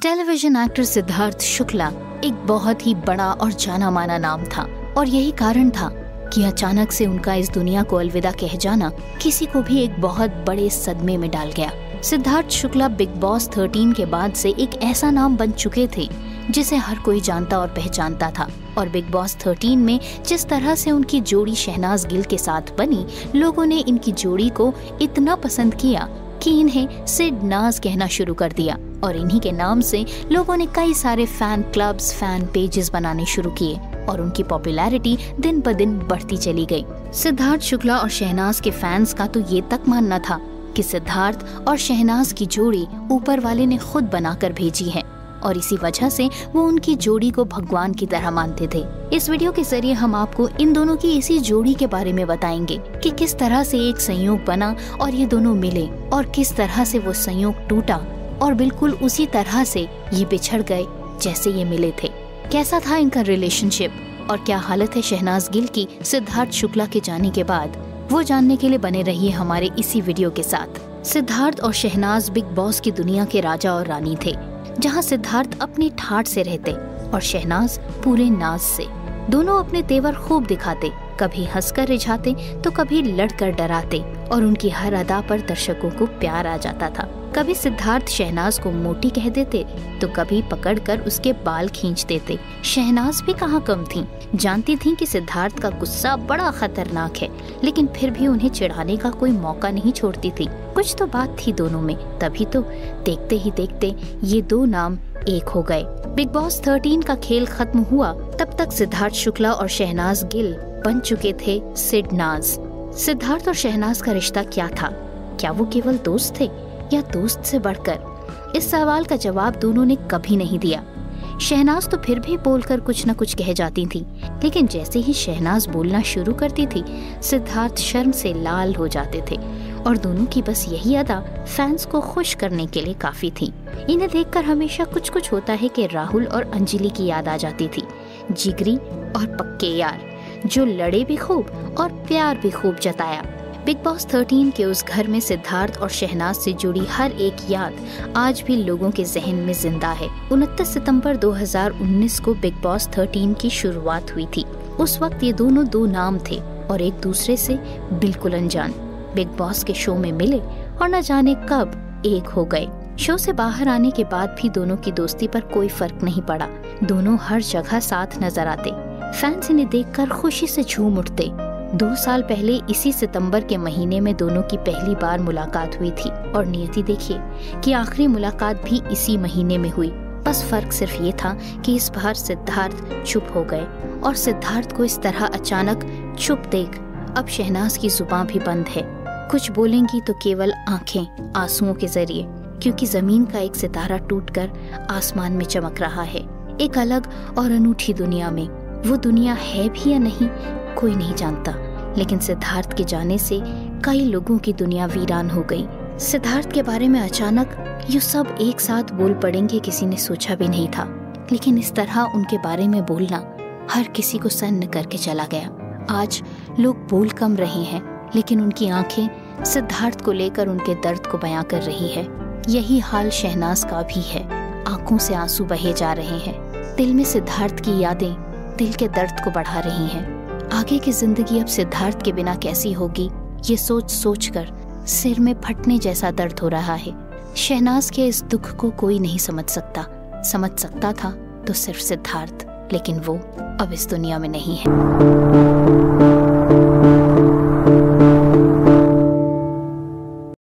Television actor Siddharth Shukla एक बहुत ही बड़ा और जाना माना नाम था और यही कारण था कि अचानक से उनका इस दुनिया को अलविदा कह जाना किसी को भी एक बहुत बड़े सदमे में डाल गया। सिद्धार्थ शुक्ला बिग बॉस 13 के बाद से एक ऐसा नाम बन चुके थे जिसे हर कोई जानता और पहचानता था और बिग बॉस 13 में जिस तरह से उनकी जोड़ी शहनाज गिल के साथ बनी, लोगों ने इनकी जोड़ी को इतना पसंद किया कि इन्हें सिड नाज कहना शुरू कर दिया और इन्हीं के नाम से लोगों ने कई सारे फैन क्लब्स, फैन पेजेस बनाने शुरू किए और उनकी पॉपुलैरिटी दिन ब दिन बढ़ती चली गई। सिद्धार्थ शुक्ला और शहनाज के फैंस का तो ये तक मानना था कि सिद्धार्थ और शहनाज की जोड़ी ऊपर वाले ने खुद बनाकर भेजी है और इसी वजह से वो उनकी जोड़ी को भगवान की तरह मानते थे। इस वीडियो के जरिए हम आपको इन दोनों की इसी जोड़ी के बारे में बताएंगे कि किस तरह से एक संयोग बना और ये दोनों मिले और किस तरह से वो संयोग टूटा और बिल्कुल उसी तरह से ये बिछड़ गए जैसे ये मिले थे। कैसा था इनका रिलेशनशिप और क्या हालत है शहनाज गिल की सिद्धार्थ शुक्ला के जाने के बाद, वो जानने के लिए बने रहिए हमारे इसी वीडियो के साथ। सिद्धार्थ और शहनाज बिग बॉस की दुनिया के राजा और रानी थे, जहां सिद्धार्थ अपनी ठाठ से रहते और शहनाज पूरे नाज से। दोनों अपने तेवर खूब दिखाते, कभी हंसकर रिझाते तो कभी लड़कर डराते और उनकी हर अदा पर दर्शकों को प्यार आ जाता था। कभी सिद्धार्थ शहनाज को मोटी कह देते तो कभी पकड़कर उसके बाल खींच देते। शहनाज भी कहाँ कम थीं, जानती थीं कि सिद्धार्थ का गुस्सा बड़ा खतरनाक है, लेकिन फिर भी उन्हें चिढ़ाने का कोई मौका नहीं छोड़ती थी। कुछ तो बात थी दोनों में, तभी तो देखते ही देखते ये दो नाम एक हो गए। बिग बॉस 13 का खेल खत्म हुआ तब तक सिद्धार्थ शुक्ला और शहनाज गिल बन चुके थे सिड नाज। सिद्धार्थ और शहनाज का रिश्ता क्या था? क्या वो केवल दोस्त थे या दोस्त से बढ़कर? इस सवाल का जवाब दोनों ने कभी नहीं दिया। शहनाज तो फिर भी बोलकर कुछ न कुछ कह जाती थी, लेकिन जैसे ही शहनाज बोलना शुरू करती थी, सिद्धार्थ शर्म से लाल हो जाते थे और दोनों की बस यही अदा फैंस को खुश करने के लिए काफी थी। इन्हें देखकर हमेशा कुछ कुछ होता है कि राहुल और अंजलि की याद आ जाती थी, जिगरी और पक्के यार जो लड़े भी खूब और प्यार भी खूब जताया। बिग बॉस 13 के उस घर में सिद्धार्थ और शहनाज से जुड़ी हर एक याद आज भी लोगों के जहन में जिंदा है। 29 सितंबर 2019 को बिग बॉस 13 की शुरुआत हुई थी। उस वक्त ये दोनों दो नाम थे और एक दूसरे से बिल्कुल अनजान। बिग बॉस के शो में मिले और न जाने कब एक हो गए। शो से बाहर आने के बाद भी दोनों की दोस्ती पर कोई फर्क नहीं पड़ा। दोनों हर जगह साथ नजर आते। फैंस इन्हें देखकर खुशी से झूम उठते। 2 साल पहले इसी सितंबर के महीने में दोनों की पहली बार मुलाकात हुई थी और नियति देखिए कि आखिरी मुलाकात भी इसी महीने में हुई। बस फर्क सिर्फ ये था कि इस बार सिद्धार्थ चुप हो गए और सिद्धार्थ को इस तरह अचानक चुप देख अब शहनाज की जुबान भी बंद है। कुछ बोलेंगी तो केवल आंखें आंसुओं के जरिए, क्योंकि जमीन का एक सितारा टूटकर आसमान में चमक रहा है। एक अलग और अनूठी दुनिया में। वो दुनिया है भी या नहीं कोई नहीं जानता, लेकिन सिद्धार्थ के जाने से कई लोगों की दुनिया वीरान हो गई। सिद्धार्थ के बारे में अचानक ये सब एक साथ बोल पड़ेंगे किसी ने सोचा भी नहीं था, लेकिन इस तरह उनके बारे में बोलना हर किसी को सन्न करके चला गया। आज लोग बोल कम रहे हैं, लेकिन उनकी आंखें सिद्धार्थ को लेकर उनके दर्द को बयां कर रही है। यही हाल शहनाज का भी है। आंखों से आंसू बहे जा रहे हैं। दिल में सिद्धार्थ की यादें दिल के दर्द को बढ़ा रही हैं। आगे की जिंदगी अब सिद्धार्थ के बिना कैसी होगी, ये सोच सोच कर सिर में फटने जैसा दर्द हो रहा है। शहनाज के इस दुख को कोई नहीं समझ सकता था तो सिर्फ सिद्धार्थ, लेकिन वो अब इस दुनिया में नहीं है।